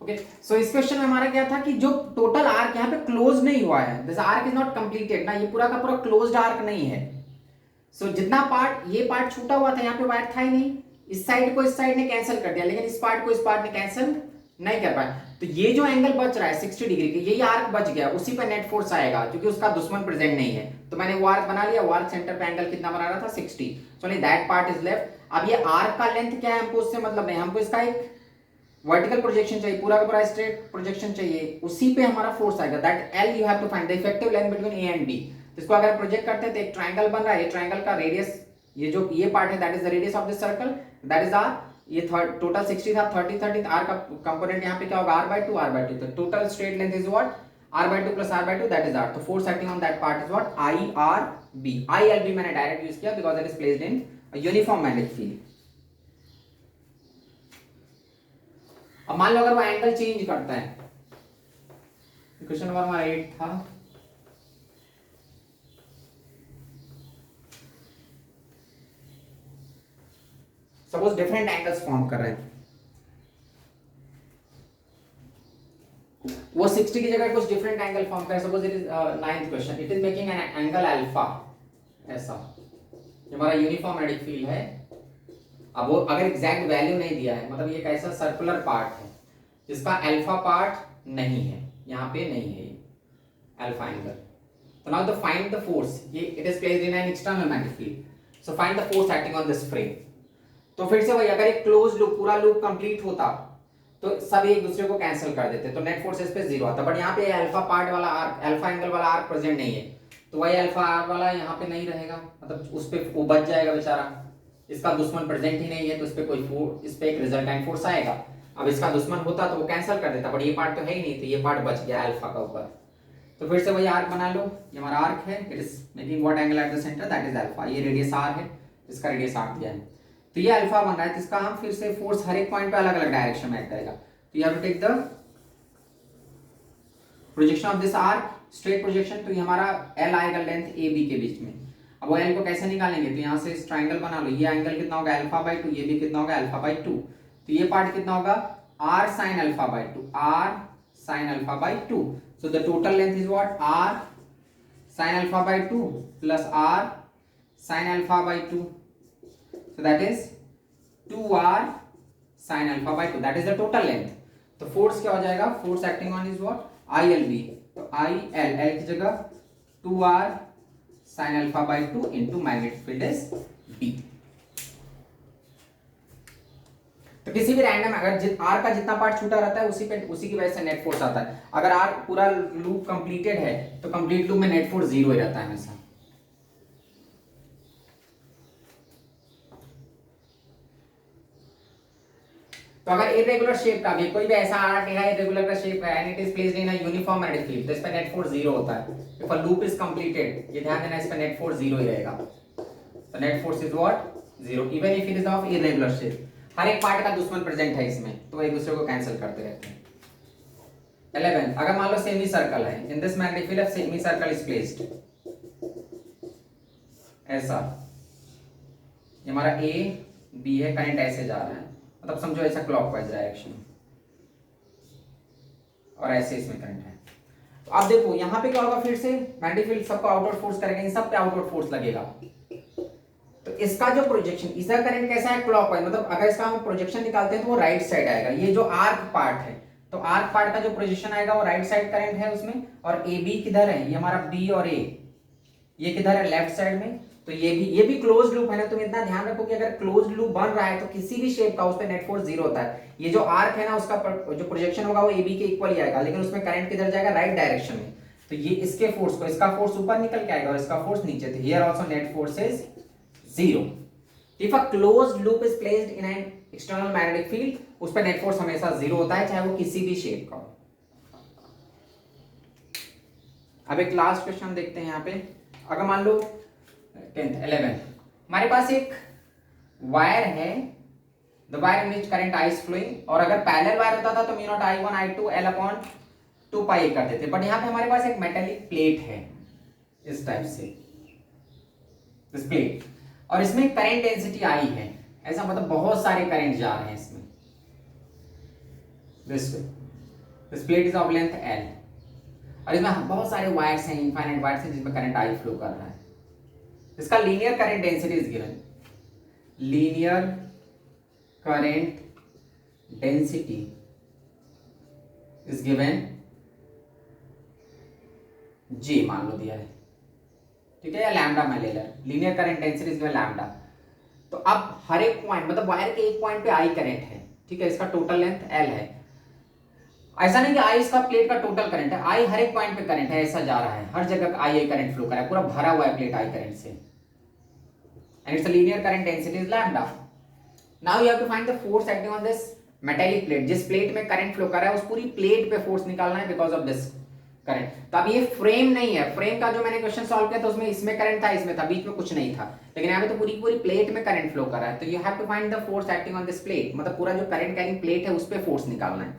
Okay so इस question में हमारा क्या था कि जो टोटल आर्क यहाँ पे क्लोज नहीं हुआ है, this arc is not completed ना, ये पूरा का पूरा क्लोज्ड आर्क नहीं है। सो जितना पार्ट, ये पार्ट छूटा हुआ था, यहाँ पे वायर था ही नहीं, इस साइड को इस साइड ने कैंसिल कर दिया, लेकिन इस पार्ट को इस पार्ट ने कैंसिल नहीं कर पाया। तो ये जो एंगल बच रहा है 60 डिग्री के, यही आर्क बच गया, उसी पे नेट फोर्स आएगा क्योंकि उसका दुश्मन प्रेजेंट नहीं है। तो मैंने वो आर्क बना लिया, वो आर्क सेंटर पे एंगल कितना बना रहा था 60, so that part is left. अब ये आर्क का लेंथ क्या है हमको उससे मतलब नहीं, हमको इसका एक वर्टिकल प्रोजेक्शन चाहिए, पूरा का पूरा स्ट्रेट प्रोजेक्शन चाहिए, उसी पे हमारा फोर्स आएगा। That L you have to find the effective length between A and B. इसको अगर प्रोजेक्ट करते हैं तो एक ट्रायंगल बन रहा है, ये ट्रायंगल का रेडियस, ये जो ये पार्ट है that is the radius of this circle, that is R. ये टोटल 60 था, 30 30 आर का कंपोनेंट यहाँ पे क्या होगा r/2 r/2, तो total straight length is what r/2 plus r/2 that is r। तो force acting on that part is what IRB। ILB मैंने डायरेक्ट यूज किया because it is placed in uniform magnetic field. अब मान लो अगर वो angle change करता है, question number हमारा 8 था, सपोज डिफरेंट एंगल्स फॉर्म कर रहे हैं, वो 60 की जगह कुछ डिफरेंट एंगल फॉर्म कर रहे हैं। Suppose it is 9th question, it is making an angle alpha, ऐसा हमारा यूनिफॉर्म मैग्नेटिक फील्ड है। अब वो अगर एग्जैक्ट वैल्यू नहीं दिया है, मतलब ये एक ऐसा सर्कुलर पार्ट है जिसका अल्फा पार्ट नहीं है, यहाँ पे नहीं है अल्फा एंगल। तो now the find the force, ये it is placed in an external magnetic field, so find the force acting on this frame. तो फिर से वही, अगर एक क्लोज लूप, पूरा लूप कंप्लीट होता तो सब एक दूसरे को कैंसिल कर देते, तो नेट फोर्स इस पे 0 आता। बट यहाँ पे अल्फा पार्ट वाला आर्क, अल्फा एंगल वाला आर्क प्रेजेंट नहीं है, तो वही अल्फा आर्क वाला यहाँ पे नहीं रहेगा, मतलब उस पे वो बच जाएगा बेचारा, इसका दुश्मन प्रेजेंट ही नहीं है, तो इस पे कोई फोर्स, इस पे एक रिजल्टेंट फोर्स आएगा। अब इसका दुश्मन होता तो वो कैंसिल कर देता, बट ये पार्ट तो है ही नहीं, तो ये पार्ट बच गया अल्फा का ऊपर। तो फिर से वही आर्क बना लो, ये हमारा आर्क है, it is making what angle at the centre, that is alpha. ये रेडियस r है, इसका रेडियस r दिया है, तो ये अल्फा बन रहा है, तो इसका हम फिर से फोर्स हर एक पॉइंट पे अलग अलग डायरेक्शन में एक्ट करेगा। तो you have to take the projection of this arc, straight projection, तो ये हमारा l आएगा लेंथ AB के बीच में। अब वो l को कैसे निकालेंगे, तो यहाँ से इस ट्राइंगल बना लो, ये एंगल कितना होगा α/2, ये भी कितना होगा α/2, तो ये पार्ट कितना होगा r sin α/2, r sin α/2, so the total length is what r sin α/2 plus r sin α/2, so that is 2r sin α/2, that is the total length। तो फोर्स क्या हो जाएगा, force acting on is what ILB, तो IL, L की जगह 2r sin α/2 into magnetic field is B। तो किसी भी रैंडम, अगर r का जितना पार्ट छूटा रहता है उसी पे, उसी की वजह से नेट फोर्स आता है। अगर r पूरा लूप कंप्लीटेड है तो कंप्लीट लूप में नेट फोर्स 0 ही रहता है हमेशा। तो अगर इरेगुलर शेप का भी कोई भी ऐसा आर्क है, इरेगुलर का शेप है and it is placed in a uniform magnetic field, तो इस पे नेट फोर्स 0 होता है। If a loop is completed, ये ध्यान देना, इस पे नेट फोर्स 0 ही रहेगा। तो net force is what 0 even if it is of irregular shape. हर एक पार्ट का दुश्मन प्रेजेंट है इसमें, तो एक दूसरे को कैंसिल करते रहते हैं। 11 अगर मान लो सेमी सर्कल है, in this magnetic field semi circle is placed ऐसा, ये हमारा A B है, करंट ऐसे जा रहा है, मतलब समझो ऐसा क्लॉकवाइज डायरेक्शन, और ऐसे इसमें करंट है। तो आप देखो यहाँ पे क्या होगा, फिर से मैग्नेटिक फील्ड सबको आउटवर्ड फोर्स करेगा, इन सब पे आउटवर्ड फोर्स लगेगा। तो इसका जो प्रोजेक्शन, इसका करंट कैसा है क्लॉकवाइज, मतलब अगर इसका हम प्रोजेक्शन निकालते हैं तो वो राइट साइड आएगा। ये जो आर्क पार्ट है, तो आर्क पार्ट का जो प्रोजेक्शन आएगा वो राइट साइड करंट है उसमें, और AB किधर है, ये हमारा B और A, ये किधर है लेफ्ट साइड में। तो ये भी क्लोज लूप है ना, तुम इतना ध्यान रखो कि अगर क्लोज लूप बन रहा है तो किसी भी शेप का उस पे नेट फोर्स 0 होता है। ये जो आर्क है ना, उसका जो प्रोजेक्शन होगा वो AB के इक्वल ही आएगा, लेकिन उसमें करंट किधर जाएगा, राइट डायरेक्शन में। तो ये इसके फोर्स को, इसका फोर्स ऊपर निकल के आएगा और इसका फोर्स नीचे, तो here also net force is 0। If a closed loop is placed in an external magnetic field, उस पे नेट फोर्स हमेशा 0 होता है, चाहे वो किसी भी शेप का हो। अब एक लास्ट क्वेश्चन देखते हैं यहाँ पे। अगर मान लो 11 हमारे पास एक वायर है, the wire in which current I is flowing, और अगर पैरेलल वायर होता था तो mu naught I1 I2 L/2π करते थे, बट यहाँ पे हमारे पास एक मेटेलिक प्लेट है इस टाइप से, दिस प्लेट, और इसमें करंट डेंसिटी I है, ऐसा मतलब बहुत सारे करंट जा रहे हैं इसमें this way. This plate is of length L और इसमें बहुत सारे वायर्स हैं, इनफाइनाइट वायर्स हैं जिसमें करंट I फ्लो कर रहा है। इसका linear current density is given, linear current density is given G मान लो दिया है, ठीक है, या लैम्डा मैं ले लें, linear current density is given lambda. तो अब हर एक पॉइंट मतलब वायर के एक पॉइंट पे I करंट है, ठीक है, इसका टोटल लेंथ L है। ऐसा नहीं कि I इसका प्लेट का टोटल करंट है, I हर एक पॉइंट पे करंट है, ऐसा जा रहा है, हर जगह I करंट फ्लो कर रहा है, पूरा भरा हुआ है प्लेट I करंट से, and it's a linear current density is lambda. Now you have to find the force acting on this metallic plate, जिस प्लेट में करंट फ्लो कर रहा है उस पूरी प्लेट पे फोर्स निकालना है बिकॉज ऑफ दिस करंट। तो अब ये फ्रेम नहीं है, फ्रेम का जो मैंने क्वेश्चन सॉल्व किया था उसमें इसमें करंट था, इसमें था, बीच में कुछ नहीं था, लेकिन यहाँ पे तो पूरी पूरी प्लेट में करंट फ्लो कर रहा है। तो you have to find the force acting on this plate, मतलब पूरा जो करंट कैरिंग प्लेट है उस पे फोर्स निकालना है।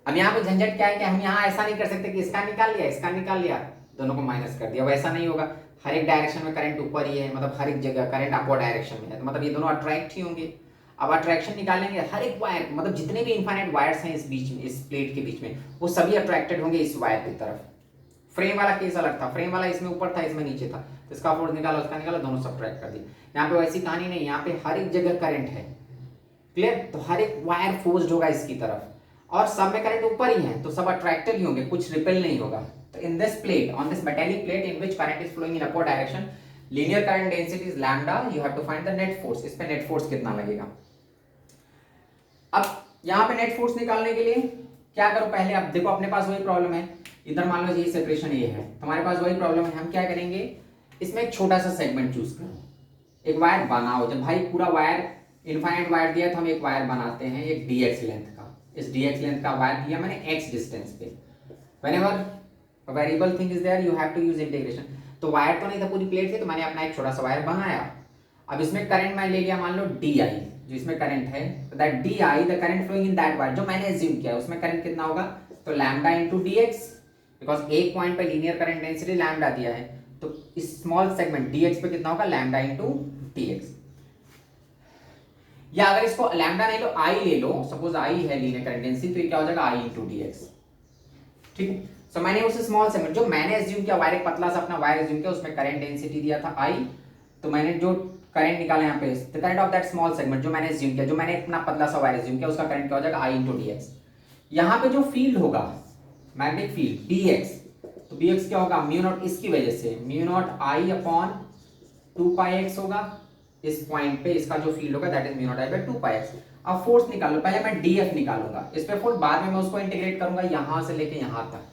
अब यहाँ पे झंझट क्या है कि हम यहाँ ऐसा नहीं कर सकते कि इसका निकाल लिया इसका निकाल लिया, दोनों को माइनस कर दिया, वैसा नहीं होगा। हर एक डायरेक्शन में करंट ऊपर ही है, मतलब हर एक जगह करंट अपवर्ड डायरेक्शन में है, तो मतलब ये दोनों अट्रैक्ट ही होंगे। अब अट्रैक्शन निकालेंगे, हर एक वायर मतलब जितने भी इनफाइनाइट वायर्स हैं इस बीच में, इस प्लेट के बीच में, वो सभी अट्रैक्टेड होंगे इस वायर की तरफ। फ्रेम वाला केस अलग था, फ्रेम वाला इसमें ऊपर था इसमें नीचे था, तो इसका फोर्स निकाला उसका निकाला, दोनों सब्ट्रैक्ट कर दिए। यहाँ पे वैसी कहानी नहीं, यहाँ पे हर एक जगह करंट है, क्लियर। तो हर एक वायर फोर्स्ड होगा इसकी तरफ, और सब में करंट ऊपर ही है तो सब अट्रैक्टेड ही होंगे, कुछ रिपेल नहीं होगा। तो in this plate, on this metallic plate in which current is flowing in upward direction, linear current density is lambda, you have to find the net force. इस पे नेट फोर्स कितना लगेगा। अब यहाँ पे नेट फोर्स निकालने के लिए क्या करो, पहले अब देखो अपने पास वही प्रॉब्लम है, इधर मान लो ये सेपरेशन ये है, हमारे पास वही प्रॉब्लम है। हम क्या करेंगे, इसमें एक छोटा सा सेगमेंट चूज करो, एक वायर बनाओ। जब भाई पूरा वायर इनफाइनाइट वायर दिया तो हम एक वायर बनाते हैं एक dx लेंथ का, इस dx लेंथ का वायर दिया मैंने x डिस्टेंस पे। Whenever variable thing is there you have to use integration. तो वायर तो नहीं था, पूरी प्लेट थी, तो मैंने अपना एक छोटा सा वायर बनाया। अब इसमें करंट मैं ले लिया मान लो di, जो इसमें करंट है, तो that di the current flowing in that wire, जो मैंने अज्यूम किया उसमें करंट कितना होगा, तो लैम्डा इनटू dx, बिकॉज एक पॉइंट पे लीनियर करंट डेंसिटी लैम्डा दिया है, तो इस स्मॉल सेगमेंट dx पे कितना होगा, लैम्डा इनटू dx। या अगर इसको लैम्डा नहीं लो I ले लो, सपोज I है लीनियर करंट डेंसिटी, तो ये क्या हो जाएगा I इनटू dx, ठीक है। सो मैंने उस स्मॉल सेगमेंट जो मैंने अज्यूम किया, वायर एक पतला सा अपना वायर अज्यूम किया, उसमें करंट डेंसिटी दिया था I, तो मैंने जो करंट निकाला यहाँ पे, the current of that small segment जो मैंने अज्यूम किया, जो मैंने अपना पतला सा वायर अज्यूम किया, उसका करंट क्या हो जाएगा I इनटू dx। यहाँ पे जो फील्ड होगा मैग्नेटिक फील्ड dx, तो bx क्या होगा, म्यू नॉट, इसकी वजह से mu naught I upon 2πx होगा, इस पॉइंट पे इसका जो फील्ड होगा that is mu naught I by 2πx। अब फोर्स निकालो, पहले मैं df निकालूंगा, इस पे फोर्स बाद में मैं उसको इंटीग्रेट करूंगा यहां से लेके यहां तक।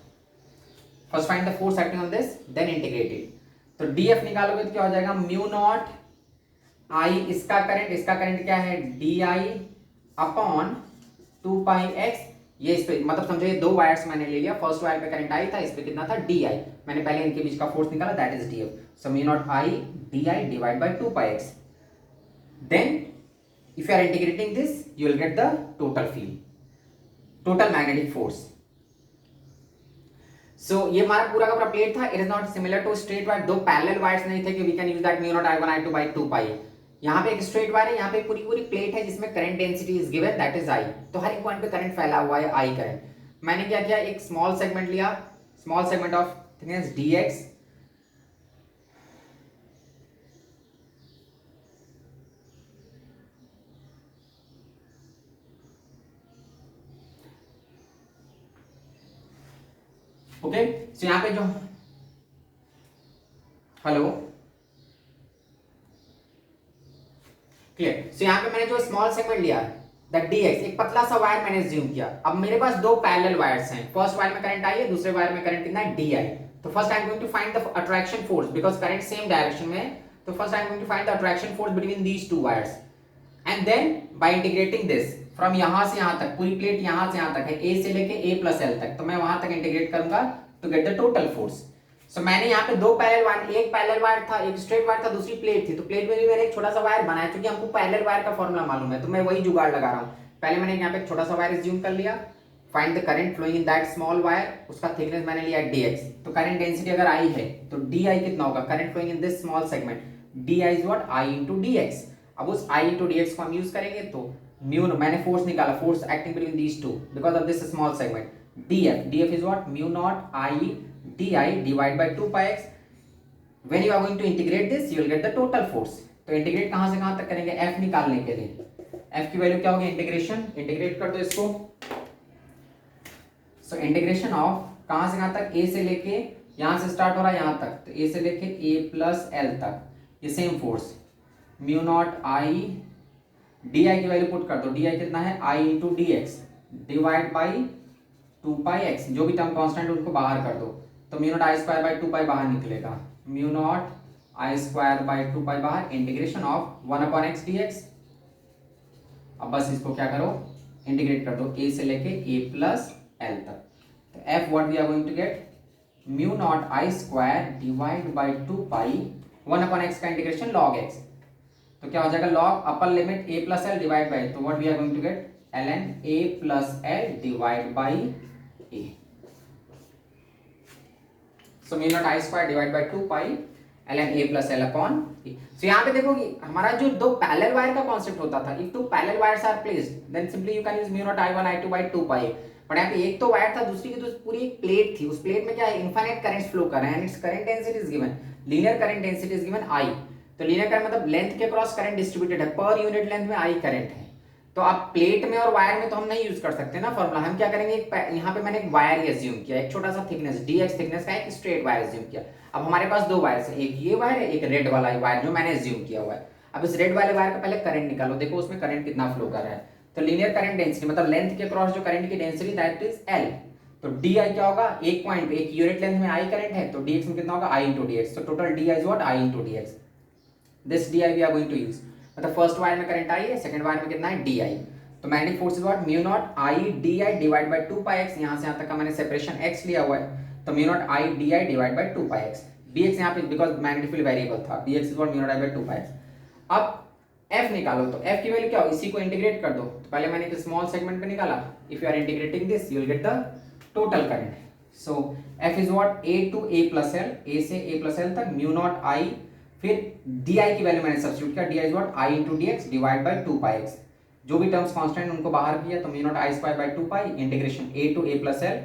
First find the force acting on this then integrate it. तो df निकालोगे तो क्या हो जाएगा, म्यू नॉट I, इसका करंट क्या है di अपॉन 2πx, ये इस पे मतलब समझो ये दो वायर्स मैंने ले लिया, फर्स्ट वायर पे करंट I था, इस पे कितना था di, मैंने पहले इनके बीच का फोर्स निकाला that is df। So mu naught I di divide by 2πx, then if you are integrating this you will get the total field, total magnetic force। so ये हमारा पूरा का पूरा प्लेट था, it is not similar to straight wire, दो parallel wires नहीं थे कि we can use that mu naught I1 I2 by 2pi। यहाँ पे एक स्ट्रेट वायर है, यहाँ पे पूरी पूरी प्लेट है जिसमें current density is given that is I, तो हर एक पॉइंट पे करंट फैला हुआ है I करंट। मैंने क्या किया, एक स्मॉल सेगमेंट लिया, small segment of thickness dx, okay. So यहाँ पे जो हेलो क्लियर, सो यहाँ पे मैंने जो स्मॉल सेगमेंट लिया दैट dx, एक पतला सा वायर मैंने अज्यूम किया। अब मेरे पास दो पैरेलल वायर्स हैं, फर्स्ट वायर में करंट I है, दूसरे वायर में करंट कितना है di। तो first I am going to find the attraction force because current same direction में है, तो first I am going to find the attraction force between these two wires, and then by integrating this from यहां से यहां तक, पूरी plate यहां से यहां तक है, a से लेके a प्लस l तक, तो मैं वहां तक इंटीग्रेट करूंगा to get the total force. So मैंने यहाँ पे दो पैरेलल वायर, एक पैरेलल वायर था, एक स्ट्रेट वायर था, दूसरी प्लेट थी, तो प्लेट में भी मैंने एक छोटा सा वायर बनाया, क्योंकि हमको पैरेलल वायर का फॉर्मूला मालूम है, तो मैं वही जुगाड़ लगा रहा हूँ। पहले मैंने यहाँ पे एक छोटा सा वायर अज्यूम कर लिया, find the current flowing in that small wire, उसका थिकनेस मैंने लिया dx, तो करंट डेंसिटी अगर I है तो di कितना होगा, current flowing in this small segment, di is what I into dx। अब उस I इनटू dx को हम यूज करेंगे, तो म्यू, मैंने फोर्स निकाला, force acting between these two because of this small segment, df is what, mu naught I di divide by 2 pi x. When you are going to integrate this, you will get the total force. तो integrate कहां से कहां तक करेंगे, f निकालने के लिए. f की वैल्यू क्या होगी, इंटीग्रेशन, इंटीग्रेट कर दो इसको. सो इंटीग्रेशन ऑफ कहां से कहां तक, a से लेके यहां से स्टार्ट हो रहा है यहां तक, तो a से लेके a प्लस एल तक, ये same force mu naught I D I की वैल्यू पुट कर दो. डी आई कितना है, I into D X divide by 2 pi X. जो भी टर्म कांस्टेंट उनको बाहर कर दो, तो mu naught I square by 2 pi बाहर निकलेगा. Mu naught I square by 2 pi बाहर, integration of 1 upon X D X. अब बस इसको क्या करो, इंटीग्रेट कर दो a से लेके a प्लस एल तक. तो f what we are going to get, mu naught I square divide by 2 pi 1 upon X का इंटीग्रेशन log x. तो क्या हो जाएगा, log upper limit a plus L divide by, तो what we are going to get ln a plus L divide by a. So mu naught I square divide by 2 pi ln a plus L upon a. So यहाँ पे देखो कि हमारा जो दो parallel wire का concept होता था, if two parallel wires are placed then simply you can use mu naught i1 i2 by 2 pi. But यहाँ पे एक तो वायर था, दूसरी की तो पूरी एक प्लेट थी. उस प्लेट में क्या है, इनफाइनाइट करंट्स फ्लो कर रहे हैं and its current density is given, linear current density is given I. तो लीनियर करंट मतलब लेंथ के क्रॉस करंट डिस्ट्रीब्यूटेड है, पर यूनिट लेंथ में I करंट है. तो अब प्लेट में और वायर में तो हम नहीं यूज कर सकते ना फॉर्मूला. हम क्या करेंगे, यहाँ पे मैंने एक वायर ही एज्यूम किया, एक छोटा सा थिकनेस dx थिकनेस का एक स्ट्रेट वायर एज्यूम किया. अब हमारे पास दो वायर है, एक ये वायर है, एक रेड वाला वायर जो मैंने एज्यूम किया हुआ है. अब इस रेड वाले वायर का पहले करंट निकालो, देखो उसमें करंट कितना फ्लो कर रहा है. तो लीनियर करंट डेंसिटी मतलब लेंथ के क्रॉस जो करंट की डेंसिटी दैट इज L. तो डी आई क्या होगा, एक पॉइंट पे एक यूनिट लेंथ में I करंट है, तो dx में कितना होगा I इंटू डी एक्स. तो total D I is what, I into D X. This D I we are going to use. मतलब फर्स्ट वायर में करंट I है, सेकंड वायर में कितना है डी आई. तो magnetic force is what, mu naught I D I divide by 2 pi x. यहाँ से यहाँ तक का मैंने सेपरेशन x लिया हुआ है, तो mu naught I D I divide by 2 pi x. dx यहाँ पे बिकॉज मैग्नेटिक फील्ड वेरिएबल था, dx is what mu naught I by 2 pi x. अब f निकालो, तो f की वैल्यू क्या हो, इसी को इंटीग्रेट कर दो. तो पहले मैंने एक स्मॉल सेगमेंट पे निकाला, if you are integrating this you will get the total current. So f is what a to a plus L, a से a प्लस एल तक म्यू नॉट i, फिर di की वैल्यू मैंने substitute किया, di is what i into D X divide by 2 pi X. जो भी terms constant उनको बाहर किया, तो mu naught I square by 2 pi integration a to a plus L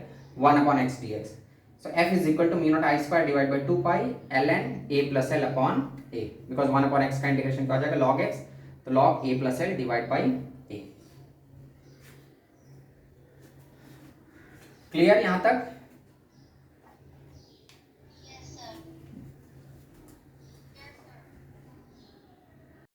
1 upon x dx. So f is equal to mu naught I square divided by 2 pi ln a plus l upon a, because 1 upon x का integration क्या हो जाएगा log x, तो log a plus l divided by a. Clear यहाँ तक?